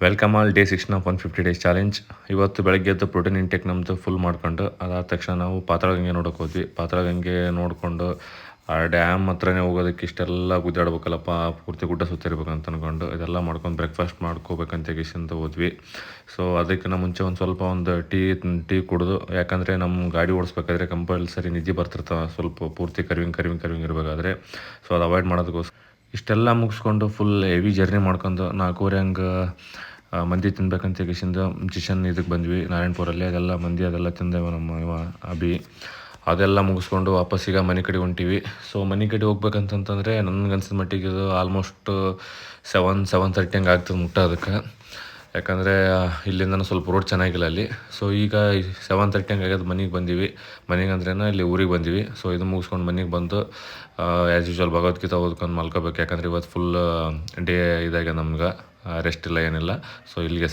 Welcome all day 6 of 150 days challenge. ಇವತ್ತು ಬೆಳಗ್ಗೆ ಎದ್ದು ಪ್ರೋಟೀನ್ ಇಂಟೇಕ್ ನಮ್ಮದು ಫುಲ್ ಮಾಡ್ಕೊಂಡು ಅದಾದ ತಕ್ಷಣ ನಾವು ಪಾತಾಳಗಂಗೆ ನೋಡೋಕೆ ಹೋದ್ವಿ. ಪಾತಾಳಗಂಗೆ ನೋಡಿಕೊಂಡು ಆ ಡ್ಯಾಮ್ ಹತ್ರನೇ ಹೋಗೋದಕ್ಕೆ ಇಷ್ಟೆಲ್ಲ ಗುದ್ದಾಡ್ಬೇಕಲ್ಲಪ್ಪ, ಪೂರ್ತಿ ಗುಡ್ಡ ಸುತ್ತಿರ್ಬೇಕಂತ ಅಂದ್ಕೊಂಡು ಇದೆಲ್ಲ ಮಾಡ್ಕೊಂಡು ಬ್ರೇಕ್ಫಾಸ್ಟ್ ಮಾಡ್ಕೋಬೇಕಂತ ಗಿಸಿಂದ ಹೋದ್ವಿ. ಸೊ ಅದಕ್ಕಿಂತ ಮುಂಚೆ ಒಂದು ಟೀ ಕುಡಿದು, ಯಾಕಂದರೆ ನಮ್ಮ ಗಾಡಿ ಓಡಿಸ್ಬೇಕಾದ್ರೆ ಕಂಪಲ್ಸರಿ ನಿದ್ದೆ ಬರ್ತಿರ್ತಾವೆ ಸ್ವಲ್ಪ ಪೂರ್ತಿ ಕರ್ವಿಂಗ್ ಇರಬೇಕಾದ್ರೆ. ಸೊ ಅದು ಅವಾಯ್ಡ್ ಮಾಡೋದಕ್ಕೋಸ್ಕರ ಇಷ್ಟೆಲ್ಲ ಮುಗಿಸ್ಕೊಂಡು ಫುಲ್ ಹೆವಿ ಜರ್ನಿ ಮಾಡ್ಕೊಂಡು 4:30 ಹಂಗೆ ಮಂದಿ ತಿನ್ಬೇಕಂತ ಗಿಸಿಂದ ಜಿಶನ್ ಇದಕ್ಕೆ ಬಂದ್ವಿ ನಾರಾಯಣಪುರಲ್ಲಿ. ಅದೆಲ್ಲ ಮಂದಿ ಅದೆಲ್ಲ ತಿಂದೇವ ನಮ್ಮ ಅಭಿ. ಅದೆಲ್ಲ ಮುಗಿಸ್ಕೊಂಡು ವಾಪಸ್ಸೀಗ ಮನೆ ಕಡೆ ಹೊಂಟೀವಿ. ಸೊ ಮನೆ ಕಡೆ ಹೋಗ್ಬೇಕಂತಂತಂದರೆ ನನಗನ್ಸಿದ ಮಟ್ಟಿಗೆ ಇದು ಆಲ್ಮೋಸ್ಟ್ 7:30 ಹಂಗೆ ಆಗ್ತದೆ ಮುಟ್ಟೋದಕ್ಕೆ. ಯಾಕಂದರೆ ಇಲ್ಲಿಂದ ಸ್ವಲ್ಪ ರೋಡ್ ಚೆನ್ನಾಗಿಲ್ಲ ಅಲ್ಲಿ. ಸೊ ಈಗ 7:30 ಹಂಗೆ ಆಗ್ಯದ ಮನೆಗೆ ಬಂದೀವಿ. ಮನೆಗೆ ಅಂದ್ರೇನ ಇಲ್ಲಿ ಊರಿಗೆ ಬಂದೀವಿ. ಸೊ ಇದು ಮುಗಿಸ್ಕೊಂಡು ಮನೆಗೆ ಬಂದು ಆ್ಯಸ್ ಯೂಶ್ವಲ್ ಭಗವದ್ಗೀತೆ ಓದ್ಕೊಂಡು ಮಲ್ಕೋಬೇಕು. ಯಾಕಂದರೆ ಇವತ್ತು ಫುಲ್ ಡೇ ಇದಾಗ ನಮ್ಗೆ ರೆಸ್ಟ್ ಇಲ್ಲ ಏನಿಲ್ಲ. ಸೊ ಇಲ್ಲಿಗೆ